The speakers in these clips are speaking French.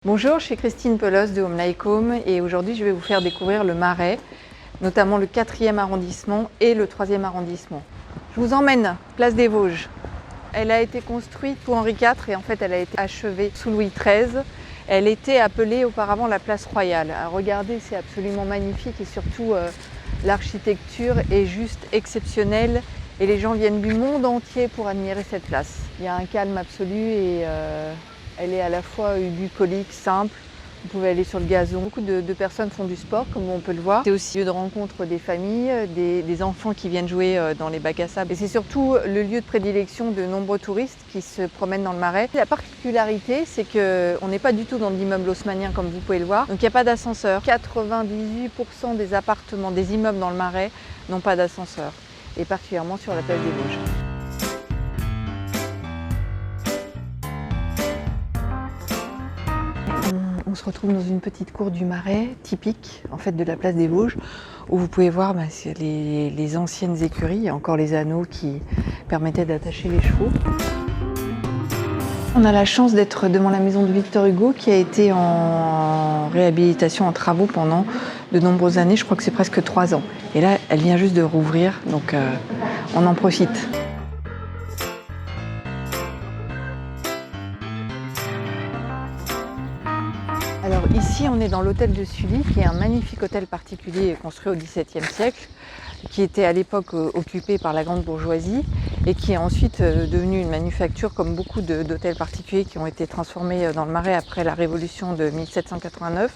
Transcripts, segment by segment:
Bonjour, je suis Christine Pelos de Home Like Home et aujourd'hui je vais vous faire découvrir le Marais, notamment le 4e arrondissement et le 3e arrondissement. Je vous emmène place des Vosges. Elle a été construite pour Henri IV et en fait elle a été achevée sous Louis XIII. Elle était appelée auparavant la place royale. Alors, regardez, c'est absolument magnifique et surtout l'architecture est juste exceptionnelle et les gens viennent du monde entier pour admirer cette place. Il y a un calme absolu et elle est à la fois bucolique, simple. Vous pouvez aller sur le gazon. Beaucoup de personnes font du sport, comme on peut le voir. C'est aussi lieu de rencontre des familles, des enfants qui viennent jouer dans les bacs à sable. Et c'est surtout le lieu de prédilection de nombreux touristes qui se promènent dans le Marais. La particularité, c'est qu'on n'est pas du tout dans l'immeuble haussmannien comme vous pouvez le voir. Donc il n'y a pas d'ascenseur. 98% des appartements, des immeubles dans le Marais n'ont pas d'ascenseur. Et particulièrement sur la place des Vosges. On se retrouve dans une petite cour du Marais, typique en fait de la place des Vosges, où vous pouvez voir les anciennes écuries, il y a encore les anneaux qui permettaient d'attacher les chevaux. On a la chance d'être devant la maison de Victor Hugo qui a été en réhabilitation, en travaux pendant de nombreuses années, je crois que c'est presque 3 ans. Et là, elle vient juste de rouvrir, donc on en profite. Alors ici, on est dans l'hôtel de Sully, qui est un magnifique hôtel particulier construit au XVIIe siècle, qui était à l'époque occupé par la grande bourgeoisie et qui est ensuite devenu une manufacture comme beaucoup d'hôtels particuliers qui ont été transformés dans le Marais après la Révolution de 1789.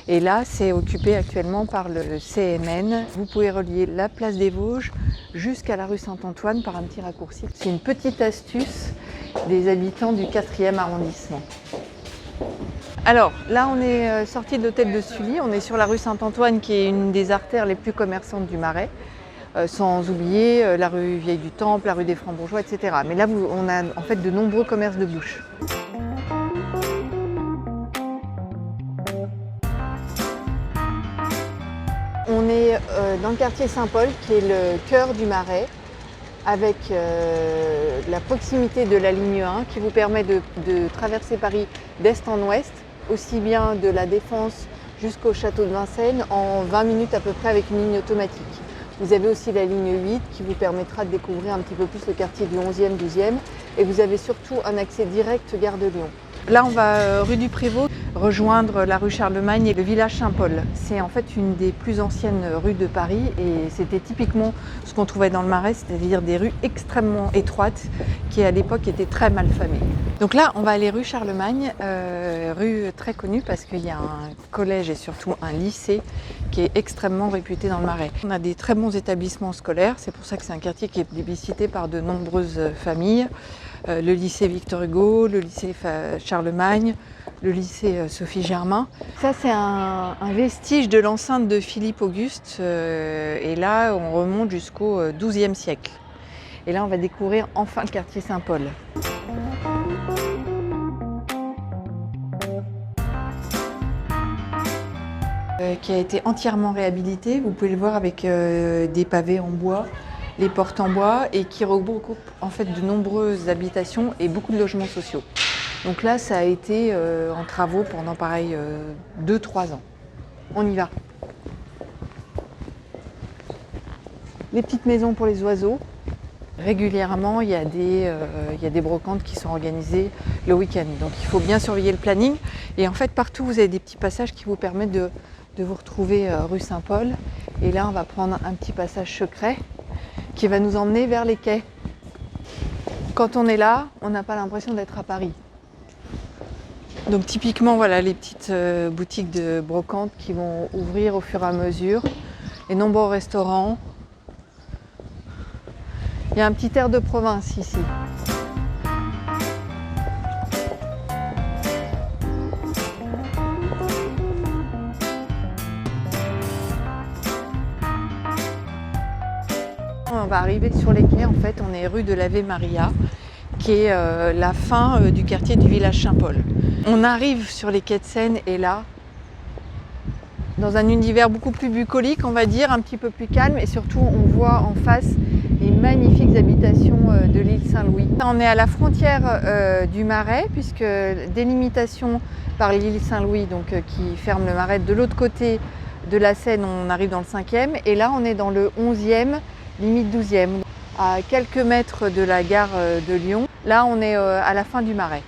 Et là, c'est occupé actuellement par le CMN. Vous pouvez relier la place des Vosges jusqu'à la rue Saint-Antoine par un petit raccourci. C'est une petite astuce des habitants du 4e arrondissement. Alors là, on est sorti de l'hôtel de Sully, on est sur la rue Saint-Antoine qui est une des artères les plus commerçantes du Marais, sans oublier la rue Vieille du Temple, la rue des Francs-Bourgeois, etc. Mais là, on a en fait de nombreux commerces de bouche. On est dans le quartier Saint-Paul qui est le cœur du Marais, avec la proximité de la ligne 1 qui vous permet de traverser Paris d'est en ouest, aussi bien de la Défense jusqu'au château de Vincennes en 20 minutes à peu près avec une ligne automatique. Vous avez aussi la ligne 8 qui vous permettra de découvrir un petit peu plus le quartier du 11e, 12e et vous avez surtout un accès direct gare de Lyon. Là, on va rue du Prévost rejoindre la rue Charlemagne et le village Saint-Paul. C'est en fait une des plus anciennes rues de Paris et c'était typiquement ce qu'on trouvait dans le Marais, c'est-à-dire des rues extrêmement étroites qui à l'époque étaient très mal famées. Donc là, on va aller rue Charlemagne, rue très connue parce qu'il y a un collège et surtout un lycée qui est extrêmement réputé dans le Marais. On a des très bons établissements scolaires, c'est pour ça que c'est un quartier qui est plébiscité par de nombreuses familles. Le lycée Victor Hugo, le lycée Charlemagne, le lycée Sophie Germain. Ça, c'est un vestige de l'enceinte de Philippe Auguste et là, on remonte jusqu'au XIIe siècle. Et là, on va découvrir enfin le quartier Saint-Paul. Qui a été entièrement réhabilité, vous pouvez le voir avec des pavés en bois, les portes en bois et qui regroupe en fait de nombreuses habitations et beaucoup de logements sociaux. Donc là, ça a été en travaux pendant pareil 2-3 ans. On y va. Les petites maisons pour les oiseaux. Régulièrement, il y a des brocantes qui sont organisées le week-end. Donc il faut bien surveiller le planning. Et en fait, partout, vous avez des petits passages qui vous permettent de vous retrouver rue Saint-Paul. Et là, on va prendre un petit passage secret qui va nous emmener vers les quais. Quand on est là, on n'a pas l'impression d'être à Paris. Donc typiquement, voilà les petites boutiques de brocante qui vont ouvrir au fur et à mesure. Les nombreux restaurants. Il y a un petit air de province ici. On va arriver sur les quais, en fait, on est rue de l'Ave Maria, qui est la fin du quartier du village Saint-Paul. On arrive sur les quais de Seine et là, dans un univers beaucoup plus bucolique, on va dire, un petit peu plus calme et surtout on voit en face, les magnifiques habitations de l'île Saint-Louis. On est à la frontière du Marais, puisque délimitation par l'île Saint-Louis, qui ferme le Marais. De l'autre côté de la Seine, on arrive dans le 5e, et là on est dans le 11e, limite 12e, à quelques mètres de la gare de Lyon. Là on est à la fin du Marais.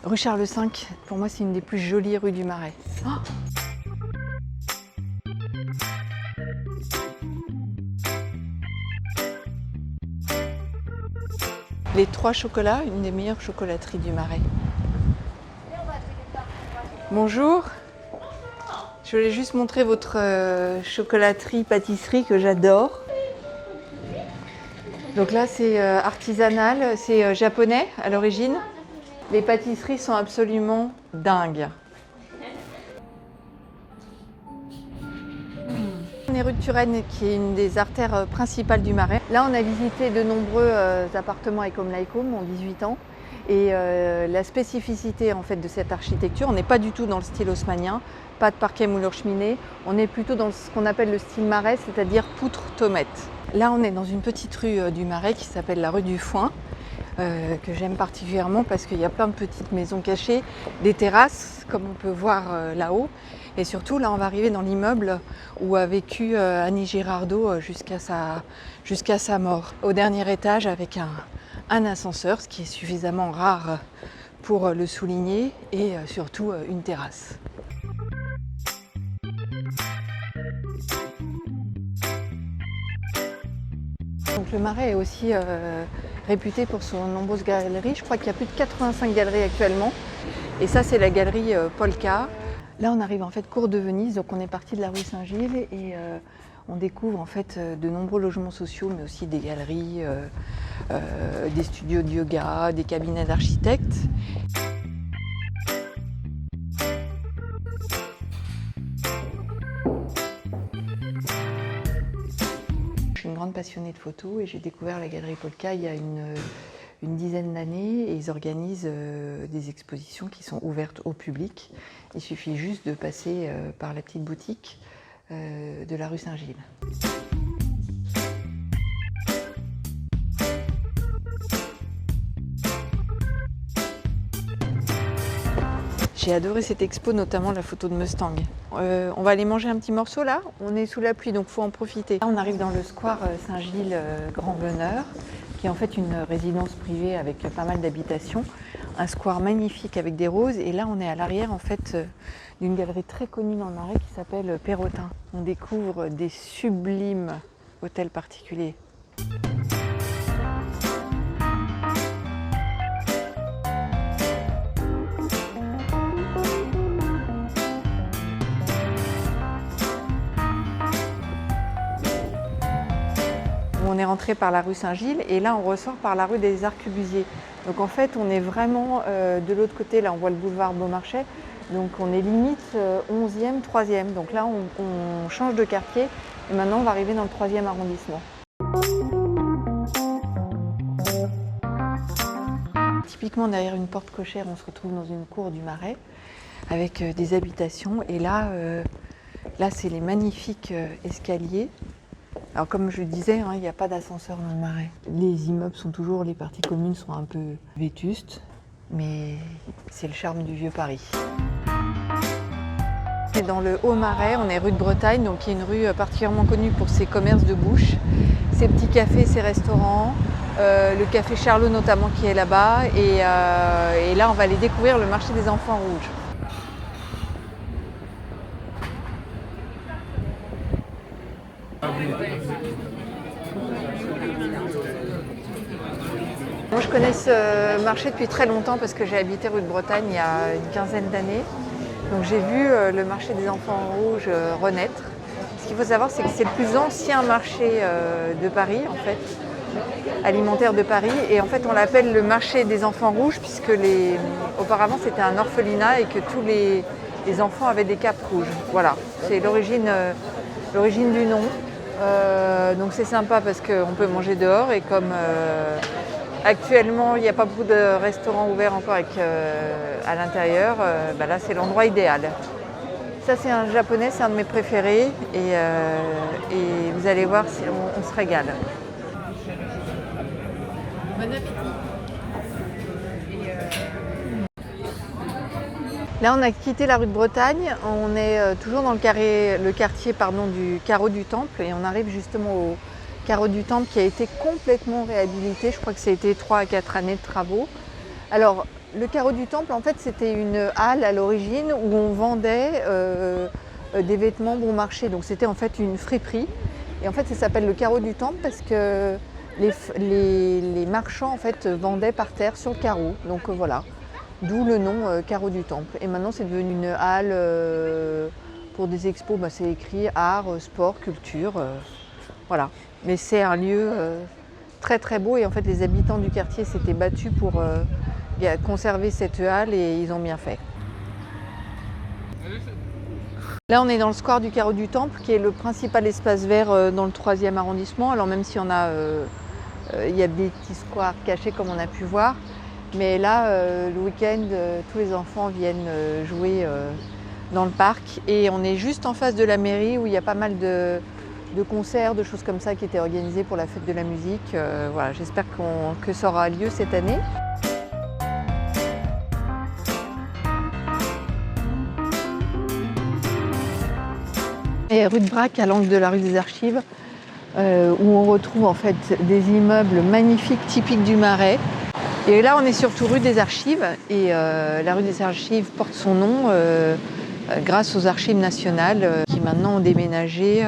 Rue Charles V, pour moi c'est une des plus jolies rues du Marais. Oh, les Trois Chocolats, une des meilleures chocolateries du Marais. Bonjour, je voulais juste montrer votre chocolaterie, pâtisserie que j'adore. Donc là c'est artisanal, c'est japonais à l'origine. Les pâtisseries sont absolument dingues. On est rue de Turenne, qui est une des artères principales du Marais. Là, on a visité de nombreux appartements Ecom Lycom en 18 ans. Et la spécificité en fait, de cette architecture, on n'est pas du tout dans le style haussmannien, pas de parquet moulure cheminée, on est plutôt dans ce qu'on appelle le style Marais, c'est-à-dire poutre tomate. Là, on est dans une petite rue du Marais qui s'appelle la rue du Foin. Que j'aime particulièrement parce qu'il y a plein de petites maisons cachées, des terrasses comme on peut voir là-haut, et surtout là on va arriver dans l'immeuble où a vécu Annie Girardot jusqu'à sa mort, au dernier étage avec un ascenseur, ce qui est suffisamment rare pour le souligner, et surtout une terrasse. Donc le Marais est aussi réputé pour son nombreuses galeries. Je crois qu'il y a plus de 85 galeries actuellement. Et ça, c'est la galerie Polka. Là, on arrive en fait cours de Venise. Donc on est parti de la rue Saint-Gilles et on découvre en fait de nombreux logements sociaux, mais aussi des galeries, des studios de yoga, des cabinets d'architectes. Je suis une grande passionnée de photos et j'ai découvert la galerie Polka il y a une dizaine d'années, et ils organisent des expositions qui sont ouvertes au public. Il suffit juste de passer par la petite boutique de la rue Saint-Gilles. J'ai adoré cette expo, notamment la photo de Mustang. On va aller manger un petit morceau là, on est sous la pluie donc il faut en profiter. Là, on arrive dans le square Saint-Gilles Grand Veneur, qui est en fait une résidence privée avec pas mal d'habitations. Un square magnifique avec des roses, et là on est à l'arrière en fait d'une galerie très connue dans le Marais qui s'appelle Perrotin. On découvre des sublimes hôtels particuliers. On est rentré par la rue Saint-Gilles et là on ressort par la rue des Arquebusiers. Donc en fait on est vraiment de l'autre côté, là on voit le boulevard Beaumarchais, donc on est limite 11e, 3e. Donc là on change de quartier et maintenant on va arriver dans le 3e arrondissement. Typiquement derrière une porte cochère on se retrouve dans une cour du Marais avec des habitations, et là c'est les magnifiques escaliers. Alors comme je le disais, il n'y a pas d'ascenseur dans le Marais. Les immeubles sont toujours, les parties communes sont un peu vétustes, mais c'est le charme du vieux Paris. Et dans le Haut-Marais, on est rue de Bretagne, donc qui est une rue particulièrement connue pour ses commerces de bouche, ses petits cafés, ses restaurants, le café Charlot notamment qui est là-bas, et là on va aller découvrir le marché des enfants rouges. Moi je connais ce marché depuis très longtemps parce que j'ai habité rue de Bretagne il y a une quinzaine d'années. Donc j'ai vu le marché des enfants rouges renaître. Ce qu'il faut savoir, c'est que c'est le plus ancien marché de Paris, en fait, alimentaire de Paris. Et en fait on l'appelle le marché des enfants rouges puisque auparavant c'était un orphelinat et que tous les enfants avaient des capes rouges. Voilà, c'est l'origine du nom. Donc c'est sympa parce qu'on peut manger dehors, et comme Actuellement, il n'y a pas beaucoup de restaurants ouverts encore à l'intérieur. Là, c'est l'endroit idéal. Ça, c'est un japonais, c'est un de mes préférés. Et vous allez voir, on se régale. Bon appétit. Là, on a quitté la rue de Bretagne. On est toujours dans le quartier du Carreau du Temple. Et on arrive justement au Carreau du Temple qui a été complètement réhabilité. Je crois que ça a été 3 à 4 années de travaux. Alors, le Carreau du Temple, en fait, c'était une halle à l'origine où on vendait des vêtements bon marché. Donc, c'était en fait une friperie. Et en fait, ça s'appelle le Carreau du Temple parce que les marchands en fait vendaient par terre sur le carreau. Donc voilà, d'où le nom Carreau du Temple. Et maintenant, c'est devenu une halle pour des expos. C'est écrit art, sport, culture. Voilà. Mais c'est un lieu très très beau. Et en fait, les habitants du quartier s'étaient battus pour conserver cette halle et ils ont bien fait. Là, on est dans le square du Carreau du Temple, qui est le principal espace vert dans le 3e arrondissement. Alors même si il y a des petits squares cachés comme on a pu voir. Mais là, le week-end, tous les enfants viennent jouer dans le parc. Et on est juste en face de la mairie où il y a pas mal de concerts, de choses comme ça qui étaient organisées pour la fête de la musique. Voilà, j'espère que ça aura lieu cette année. Et rue de Braque, à l'angle de la rue des Archives, où on retrouve en fait des immeubles magnifiques typiques du Marais. Et là, on est surtout rue des Archives. Et la rue des Archives porte son nom grâce aux Archives nationales qui maintenant ont déménagé.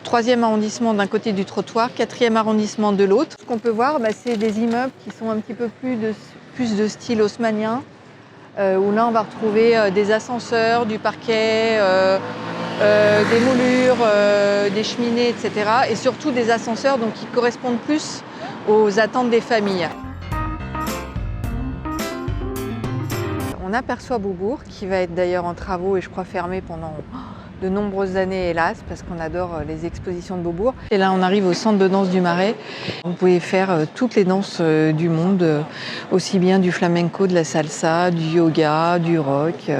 3e arrondissement d'un côté du trottoir, 4e arrondissement de l'autre. Ce qu'on peut voir, c'est des immeubles qui sont un petit peu plus de style haussmannien, où là, on va retrouver des ascenseurs, du parquet, des moulures, des cheminées, etc. Et surtout des ascenseurs qui correspondent plus aux attentes des familles. On aperçoit Beaubourg, qui va être d'ailleurs en travaux et je crois fermé pendant de nombreuses années, hélas, parce qu'on adore les expositions de Beaubourg. Et là, on arrive au centre de danse du Marais. Vous pouvez faire toutes les danses du monde, aussi bien du flamenco, de la salsa, du yoga, du rock.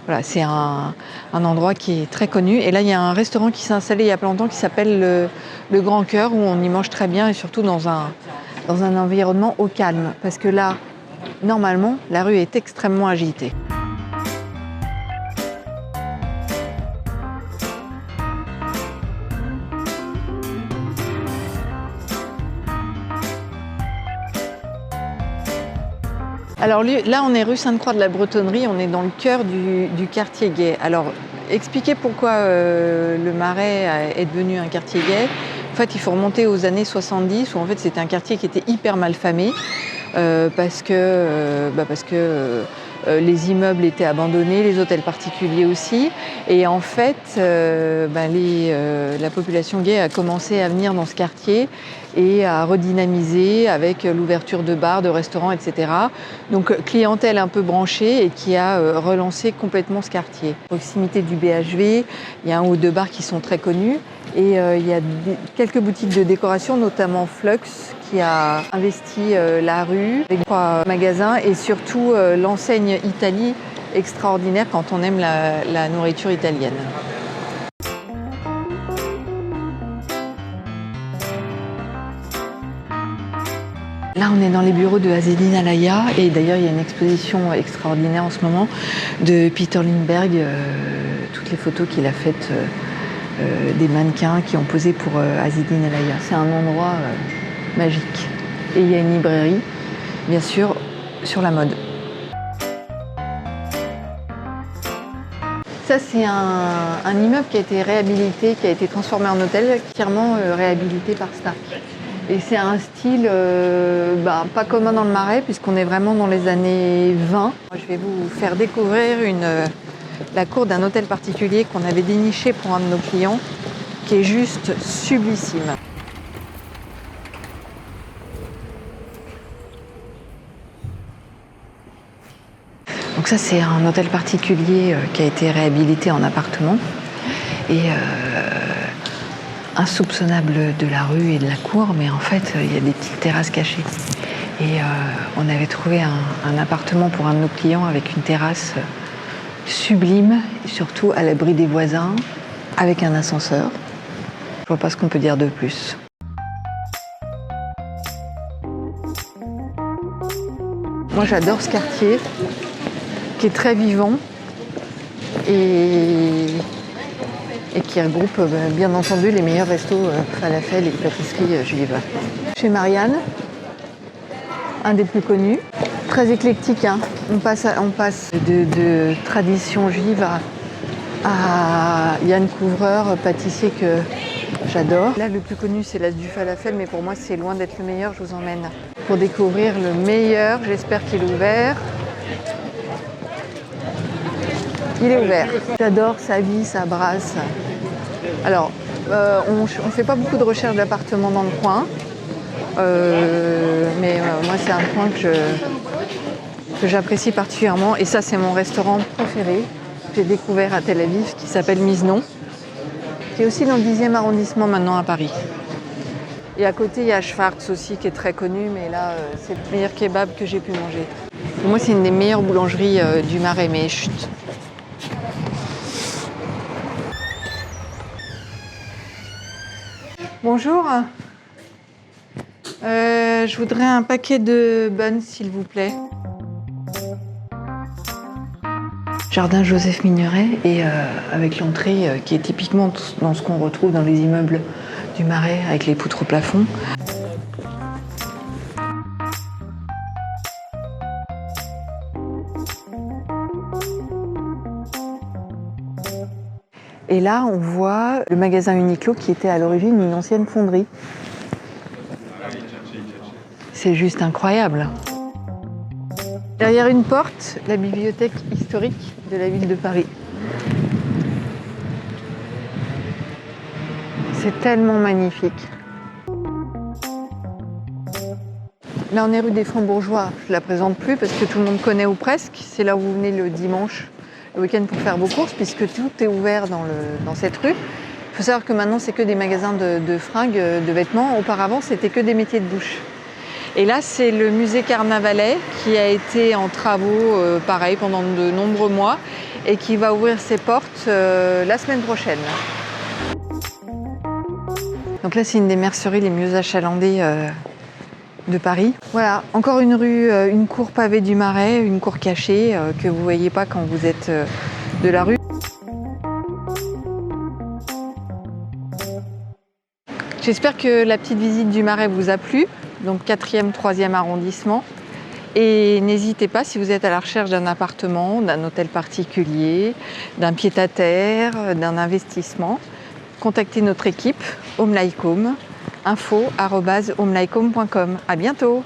Voilà, c'est un endroit qui est très connu. Et là, il y a un restaurant qui s'est installé il y a pas longtemps qui s'appelle le Grand Cœur, où on y mange très bien et surtout dans un environnement au calme. Parce que là, normalement, la rue est extrêmement agitée. Alors là, on est rue Sainte-Croix de la Bretonnerie, on est dans le cœur du quartier gay. Alors, expliquer pourquoi le Marais est devenu un quartier gay. En fait, il faut remonter aux années 70, où en fait, c'était un quartier qui était hyper mal famé, parce que les immeubles étaient abandonnés, les hôtels particuliers aussi. Et en fait, la population gay a commencé à venir dans ce quartier et à redynamiser avec l'ouverture de bars, de restaurants, etc. Donc clientèle un peu branchée et qui a relancé complètement ce quartier. À proximité du BHV, il y a un ou deux bars qui sont très connus et il y a quelques boutiques de décoration, notamment Flux, qui a investi la rue avec 3 magasins et surtout l'enseigne Italie extraordinaire quand on aime la nourriture italienne. Là, on est dans les bureaux de Azzedine Alaïa et d'ailleurs, il y a une exposition extraordinaire en ce moment de Peter Lindbergh, toutes les photos qu'il a faites des mannequins qui ont posé pour Azzedine Alaïa. C'est un endroit magique. Et il y a une librairie, bien sûr, sur la mode. Ça, c'est un immeuble qui a été réhabilité, qui a été transformé en hôtel, entièrement réhabilité par Starck. Et c'est un style pas commun dans le Marais, puisqu'on est vraiment dans les années 20. Je vais vous faire découvrir la cour d'un hôtel particulier qu'on avait déniché pour un de nos clients, qui est juste sublissime. Donc ça, c'est un hôtel particulier qui a été réhabilité en appartement. Et insoupçonnable de la rue et de la cour, mais en fait, il y a des petites terrasses cachées. Et on avait trouvé un appartement pour un de nos clients avec une terrasse sublime, et surtout à l'abri des voisins, avec un ascenseur. Je vois pas ce qu'on peut dire de plus. Moi, j'adore ce quartier, qui est très vivant et qui regroupe bien entendu les meilleurs restos falafel et pâtisseries juives. Chez Marianne, un des plus connus, très éclectique, hein. On passe de tradition juive à Yann Couvreur, pâtissier que j'adore. Là, le plus connu, c'est l'As du falafel, mais pour moi, c'est loin d'être le meilleur. Je vous emmène pour découvrir le meilleur. J'espère qu'il est ouvert. Il est ouvert. J'adore sa vie, sa brasse. Alors, on ne fait pas beaucoup de recherches d'appartements dans le coin. Mais moi, c'est un coin que j'apprécie particulièrement. Et ça, c'est mon restaurant préféré que j'ai découvert à Tel Aviv, qui s'appelle Miznon, qui est aussi dans le 10e arrondissement maintenant à Paris. Et à côté, il y a Schwartz aussi, qui est très connu, mais là, c'est le meilleur kebab que j'ai pu manger. Pour moi, c'est une des meilleures boulangeries du Marais, mais chut. Bonjour. Je voudrais un paquet de buns, s'il vous plaît. Jardin Joseph Mignoret, et avec l'entrée qui est typiquement dans ce qu'on retrouve dans les immeubles du Marais, avec les poutres au plafond. Et là, on voit le magasin Uniqlo qui était à l'origine une ancienne fonderie. C'est juste incroyable. Derrière une porte, la bibliothèque historique de la ville de Paris. C'est tellement magnifique. Là, on est rue des Francs-Bourgeois. Je ne la présente plus parce que tout le monde connaît ou presque. C'est là où vous venez le dimanche, le week-end pour faire vos courses, puisque tout est ouvert dans cette rue. Il faut savoir que maintenant, c'est que des magasins de fringues, de vêtements. Auparavant, c'était que des métiers de bouche. Et là, c'est le musée Carnavalet qui a été en travaux, pareil, pendant de nombreux mois et qui va ouvrir ses portes la semaine prochaine. Donc là, c'est une des merceries les mieux achalandées de Paris. Voilà, encore une rue, une cour pavée du Marais, une cour cachée que vous ne voyez pas quand vous êtes de la rue. J'espère que la petite visite du Marais vous a plu. Donc 4e, 3e arrondissement. Et n'hésitez pas, si vous êtes à la recherche d'un appartement, d'un hôtel particulier, d'un pied-à-terre, d'un investissement, contactez notre équipe, Home-like-home, info@homelike-home.com. À bientôt.